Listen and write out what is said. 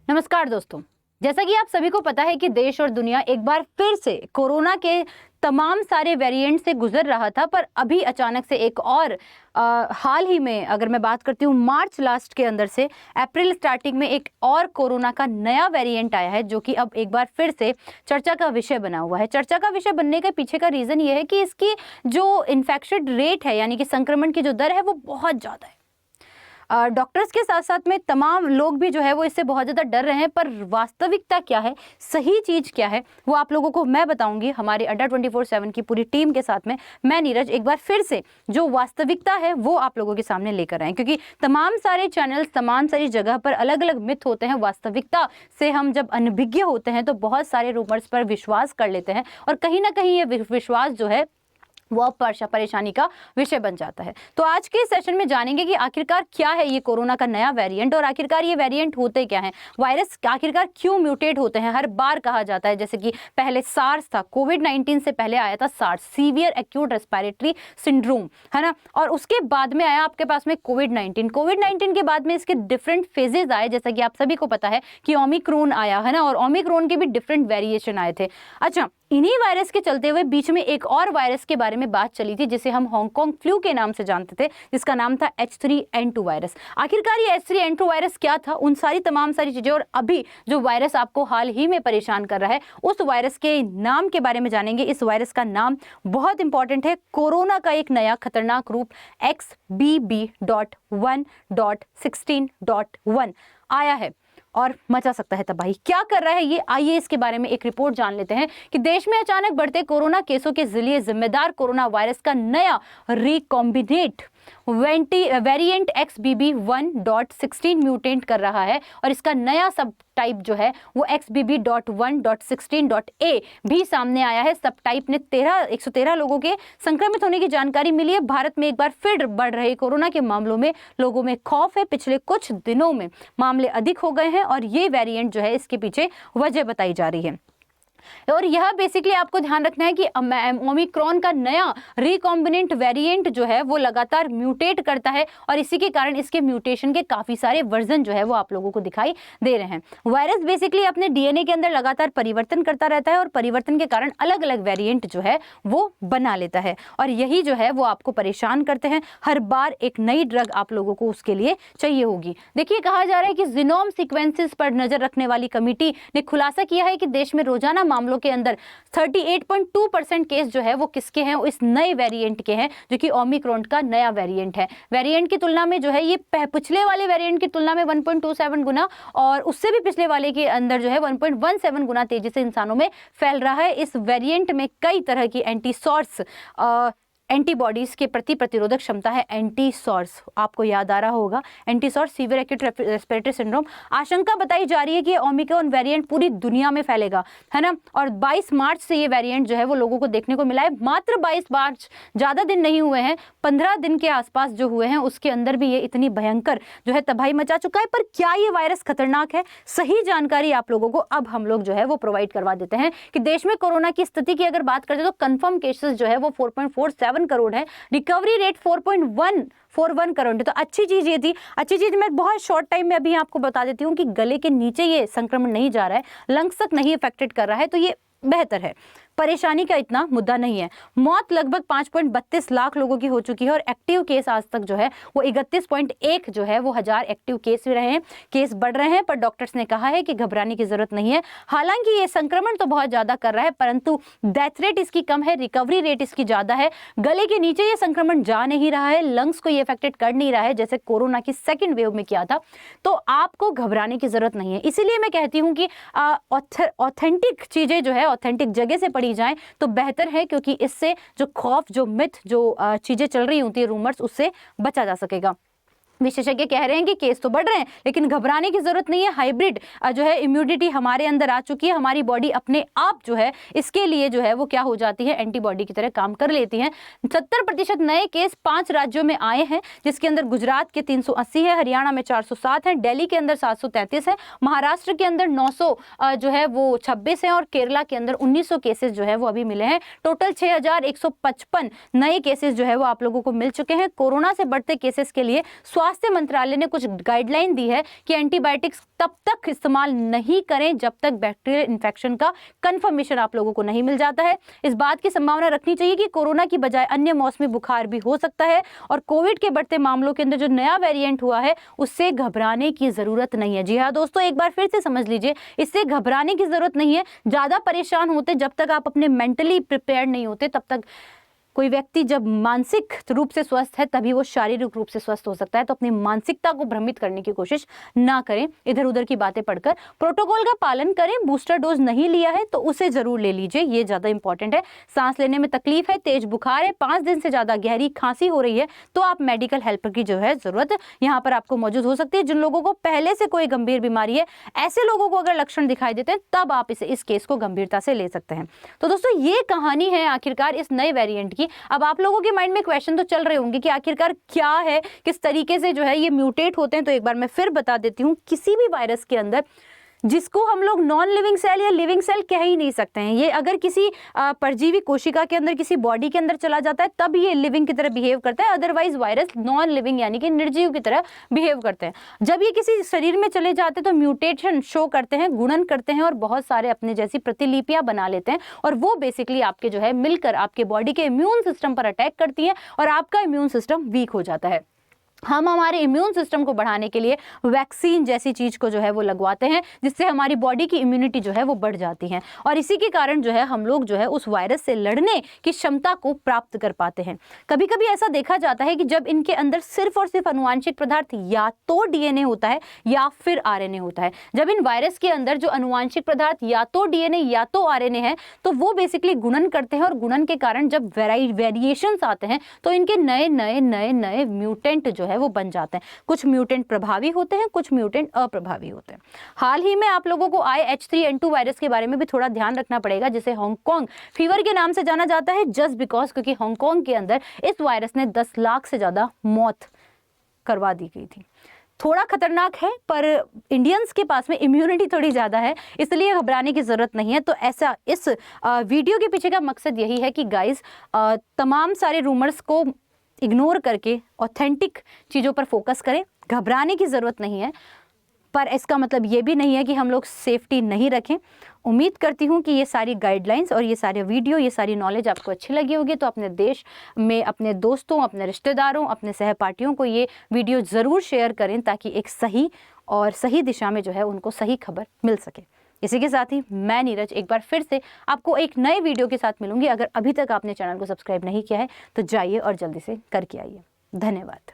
नमस्कार दोस्तों, जैसा कि आप सभी को पता है कि देश और दुनिया एक बार फिर से कोरोना के तमाम सारे वेरिएंट से गुजर रहा था, पर अभी अचानक से एक और हाल ही में अगर मैं बात करती हूँ मार्च लास्ट के अंदर से अप्रैल स्टार्टिंग में एक और कोरोना का नया वेरिएंट आया है, जो कि अब एक बार फिर से चर्चा का विषय बना हुआ है। चर्चा का विषय बनने के पीछे का रीज़न ये है कि इसकी जो इन्फेक्शन रेट है, यानी कि संक्रमण की जो दर है, वो बहुत ज़्यादा है। डॉक्टर्स के साथ साथ में तमाम लोग भी जो है वो इससे बहुत ज़्यादा डर रहे हैं, पर वास्तविकता क्या है, सही चीज़ क्या है, वो आप लोगों को मैं बताऊंगी हमारी अड्डा 24/7 की पूरी टीम के साथ में। मैं नीरज एक बार फिर से जो वास्तविकता है वो आप लोगों के सामने लेकर आए, क्योंकि तमाम सारे चैनल तमाम सारी जगह पर अलग अलग मिथ होते हैं। वास्तविकता से हम जब अनभिज्ञ होते हैं तो बहुत सारे रूमर्स पर विश्वास कर लेते हैं, और कहीं ना कहीं ये विश्वास जो है वो परेशानी का विषय बन जाता है। तो आज के सेशन में जानेंगे कि आखिरकार क्या है ये कोरोना का नया वेरिएंट, और आखिरकार ये वेरिएंट होते क्या हैं, वायरस आखिरकार क्यों म्यूटेट होते हैं। हर बार कहा जाता है, जैसे कि पहले सार्स था, कोविड-19 से पहले आया था SARS, severe acute respiratory syndrome, है ना, और उसके बाद में आया आपके पास में कोविड-19 के बाद में इसके डिफरेंट फेजेज आए, जैसा कि आप सभी को पता है कि ओमिक्रॉन आया, है ना, और ओमिक्रॉन के भी डिफरेंट वेरिएशन आए थे। अच्छा, इन्हीं वायरस के चलते हुए बीच में एक और वायरस के बारे में बात चली थी, जिसे हम हांगकांग फ्लू के नाम से जानते थे, जिसका नाम था H3N2 वायरस। आखिरकार ये H3N2 वायरस क्या था, उन तमाम सारी चीजें, और अभी जो वायरस आपको हाल ही में परेशान कर रहा है उस वायरस के नाम के बारे में जानेंगे। इस वायरस का नाम बहुत इंपॉर्टेंट है, कोरोना का एक नया खतरनाक रूप XBB.1.16.1 आया है और मचा सकता है तबाही। क्या कर रहा है ये, आइए इसके बारे में एक रिपोर्ट जान लेते हैं कि देश में अचानक बढ़ते कोरोना केसों के लिए जिम्मेदार कोरोना वायरस का नया रिकॉम्बिनेट वेरिएंट XBB.1.16 म्यूटेंट कर रहा है, और इसका नया सब टाइप जो है वो XBB.1.16.A भी सामने आया है। सब टाइप ने 113 लोगों के संक्रमित होने की जानकारी मिली है। भारत में एक बार फिर बढ़ रहे कोरोना के मामलों में लोगों में खौफ है। पिछले कुछ दिनों में मामले अधिक हो गए हैं, और ये वेरिएंट जो है इसके पीछे वजह बताई जा रही है। और यह बेसिकली आपको ध्यान रखना है कि ओमिक्रॉन का नया रिकॉम्बिनेंट वेरिएंट जो है वो लगातार म्यूटेट करता है, और इसी के कारण इसके म्यूटेशन के काफी सारे वर्जन जो है वो आप लोगों को दिखाई दे रहे हैं। वायरस बेसिकली अपने डीएनए के अंदर लगातार परिवर्तन करता रहता है, और परिवर्तन के कारण अलग अलग वेरिएंट जो है वो बना लेता है, और यही जो है वो आपको परेशान करते हैं। हर बार एक नई ड्रग आप लोगों को उसके लिए चाहिए होगी। देखिए, कहा जा रहा है कि जीनोम सीक्वेंसेस पर नजर रखने वाली कमेटी ने खुलासा किया है कि देश में रोजाना मामलों के अंदर 38.2% केस जो है वो किसके हैं, इस नए वेरिएंट के हैं, जो कि ओमिक्रॉन का नया वेरिएंट है। वेरिएंट की तुलना में जो है ये पिछले वाले वेरिएंट की तुलना में 1.27 गुना, और उससे भी पिछले वाले के अंदर जो है 1.17 गुना तेजी से इंसानों में फैल रहा है। इस वेरिएंट में कई तरह की एंटीबॉडीज के प्रति प्रतिरोधक क्षमता है। एंटीसॉर्स आपको याद आ रहा होगा, एंटीसॉर्स सीवियर एक्यूट रेस्पिरेटरी सिंड्रोम। आशंका बताई जा रही है कि ओमिक्रॉन वेरिएंट पूरी दुनिया में फैलेगा, है ना, और 22 मार्च से ये वेरिएंट जो है वो लोगों को देखने को मिला है। मात्र 22 मार्च, ज़्यादा दिन नहीं हुए हैं, 15 दिन के आसपास जो हुए हैं, उसके अंदर भी ये इतनी भयंकर जो है तबाही मचा चुका है। पर क्या ये वायरस खतरनाक है, सही जानकारी आप लोगों को अब हम लोग जो है वो प्रोवाइड करवा देते हैं कि देश में कोरोना की स्थिति की अगर बात करते हैं तो कंफर्म केसेस जो है वो 4.47 करोड़ है, रिकवरी रेट 4.141 करोड़ है। तो अच्छी चीज ये थी। अच्छी चीज मैं बहुत शॉर्ट टाइम में अभी आपको बता देती हूँ कि गले के नीचे ये संक्रमण नहीं जा रहा है, लंग्स तक नहीं इफेक्टेड कर रहा है, तो ये बेहतर है। परेशानी का इतना मुद्दा नहीं है। मौत लगभग 5.32 लाख लोगों की हो चुकी है, और एक्टिव केस आज तक जो है वो 31.1 जो है वो हजार एक्टिव केस भी रहे हैं। केस बढ़ रहे हैं, पर डॉक्टर्स ने कहा है कि घबराने की जरूरत नहीं है। हालांकि ये संक्रमण तो बहुत ज्यादा कर रहा है, परंतु डेथ रेट इसकी कम है, रिकवरी रेट इसकी ज्यादा है। गले के नीचे ये संक्रमण जा नहीं रहा है, लंग्स को ये इफेक्टेड कर नहीं रहा है जैसे कोरोना की सेकेंड वेव में किया था। तो आपको घबराने की जरूरत नहीं है। इसीलिए मैं कहती हूँ कि ऑथेंटिक चीजें जो है ऑथेंटिक जगह से पढ़ी जाएं तो बेहतर है, क्योंकि इससे जो खौफ, जो मिथ, जो चीजें चल रही होती है, रूमर्स, उससे बचा जा सकेगा। विशेषज्ञ कह रहे हैं कि केस तो बढ़ रहे हैं, लेकिन घबराने की जरूरत नहीं है। हाइब्रिड जो है इम्यूनिटी हमारे अंदर आ चुकी है। हमारी बॉडी अपने आप जो है इसके लिए जो है वो क्या हो जाती है, एंटीबॉडी की तरह काम कर लेती है। 70% नए केस 5 राज्यों में आए हैं, जिसके अंदर गुजरात के 380 है, हरियाणा में 407 है, दिल्ली के अंदर 733 है, महाराष्ट्र के अंदर 900 जो है वो 26 है, और केरला के अंदर 1900 केसेस जो है वो अभी मिले हैं। टोटल 6155 नए केसेस जो है वो आप लोगों को मिल चुके हैं। कोरोना से बढ़ते केसेस के लिए स्वास्थ्य स्वास्थ्य मंत्रालय ने कुछ गाइडलाइन दी है कि एंटीबायोटिक्स तब तक इस्तेमाल नहीं करें जब तक बैक्टीरियल इन्फेक्शन का कंफर्मेशन आप लोगों को नहीं मिल जाता है। इस बात की संभावना रखनी चाहिए कि कोरोना की बजाय अन्य मौसमी बुखार भी हो सकता है और कोविड के बढ़ते मामलों के अंदर जो नया वेरिएंट हुआ है उससे घबराने की जरूरत नहीं है। जी हाँ दोस्तों, एक बार फिर से समझ लीजिए, इससे घबराने की जरूरत नहीं है। ज्यादा परेशान होते जब तक आप अपने मेंटली प्रिपेयर्ड नहीं होते तब तक। कोई व्यक्ति जब मानसिक रूप से स्वस्थ है तभी वो शारीरिक रूप से स्वस्थ हो सकता है। तो अपनी मानसिकता को भ्रमित करने की कोशिश ना करें इधर उधर की बातें पढ़कर। प्रोटोकॉल का पालन करें। बूस्टर डोज नहीं लिया है तो उसे जरूर ले लीजिए, ये ज्यादा इंपॉर्टेंट है। सांस लेने में तकलीफ है, तेज बुखार है, 5 दिन से ज्यादा गहरी खांसी हो रही है तो आप मेडिकल हेल्प की जो है जरूरत यहाँ पर आपको मौजूद हो सकती है। जिन लोगों को पहले से कोई गंभीर बीमारी है, ऐसे लोगों को अगर लक्षण दिखाई देते हैं तब आप इस केस को गंभीरता से ले सकते हैं। तो दोस्तों ये कहानी है आखिरकार इस नए वेरिएंट की। अब आप लोगों के माइंड में क्वेश्चन तो चल रहे होंगे कि आखिरकार क्या है, किस तरीके से जो है ये म्यूटेट होते हैं। तो एक बार मैं फिर बता देती हूँ, किसी भी वायरस के अंदर जिसको हम लोग नॉन लिविंग सेल या लिविंग सेल कह ही नहीं सकते हैं, ये अगर किसी परजीवी कोशिका के अंदर किसी बॉडी के अंदर चला जाता है तब ये लिविंग की तरह बिहेव करता है। अदरवाइज वायरस नॉन लिविंग यानी कि निर्जीव की तरह बिहेव करते हैं। जब ये किसी शरीर में चले जाते हैं तो म्यूटेशन शो करते हैं, गुणन करते हैं और बहुत सारे अपने जैसी प्रतिलिपियां बना लेते हैं और वो बेसिकली आपके जो है मिलकर आपके बॉडी के इम्यून सिस्टम पर अटैक करती हैं और आपका इम्यून सिस्टम वीक हो जाता है। हम हमारे इम्यून सिस्टम को बढ़ाने के लिए वैक्सीन जैसी चीज को जो है वो लगवाते हैं जिससे हमारी बॉडी की इम्यूनिटी जो है वो बढ़ जाती है और इसी के कारण जो है हम लोग जो है उस वायरस से लड़ने की क्षमता को प्राप्त कर पाते हैं। कभी कभी ऐसा देखा जाता है कि जब इनके अंदर सिर्फ और सिर्फ अनुवांशिक पदार्थ या तो डीएनए होता है या फिर आरएनए होता है। जब इन वायरस के अंदर जो अनुवांशिक पदार्थ या तो डीएनए या तो आरएनए है तो वो बेसिकली गुणन करते हैं और गुणन के कारण जब वेरिएशंस आते हैं तो इनके नए नए नए नए म्यूटेंट जो है वो बन जाते हैं। कुछ म्यूटेंट प्रभावी होते हैं, कुछ म्यूटेंट अप्रभावी होते हैं। हाल ही में आप लोगों को IH3N2 वायरस के बारे में भी थोड़ा ध्यान रखना पड़ेगा जिसे हांगकांग फीवर के नाम से जाना जाता है जस्ट बिकॉज क्योंकि हांगकांग के अंदर इस वायरस ने 10 लाख से ज्यादा मौत करवा दी गई थी। थोड़ा खतरनाक है पर इंडियंस के पास में इम्यूनिटी थोड़ी ज़्यादा है इसलिए घबराने की ज़रूरत नहीं है। तो ऐसा इस वीडियो के पीछे का मकसद यही है कि गाइस तमाम सारे रूमर्स को इग्नोर करके ऑथेंटिक चीज़ों पर फोकस करें। घबराने की ज़रूरत नहीं है पर इसका मतलब ये भी नहीं है कि हम लोग सेफ्टी नहीं रखें। उम्मीद करती हूँ कि ये सारी गाइडलाइंस और ये सारे वीडियो, ये सारी नॉलेज आपको अच्छी लगी होगी। तो अपने देश में अपने दोस्तों, अपने रिश्तेदारों, अपने सहपाठियों को ये वीडियो ज़रूर शेयर करें ताकि एक सही और सही दिशा में जो है उनको सही खबर मिल सके। इसी के साथ ही मैं नीरज एक बार फिर से आपको एक नए वीडियो के साथ मिलूंगी। अगर अभी तक आपने चैनल को सब्सक्राइब नहीं किया है तो जाइए और जल्दी से करके आइए। धन्यवाद।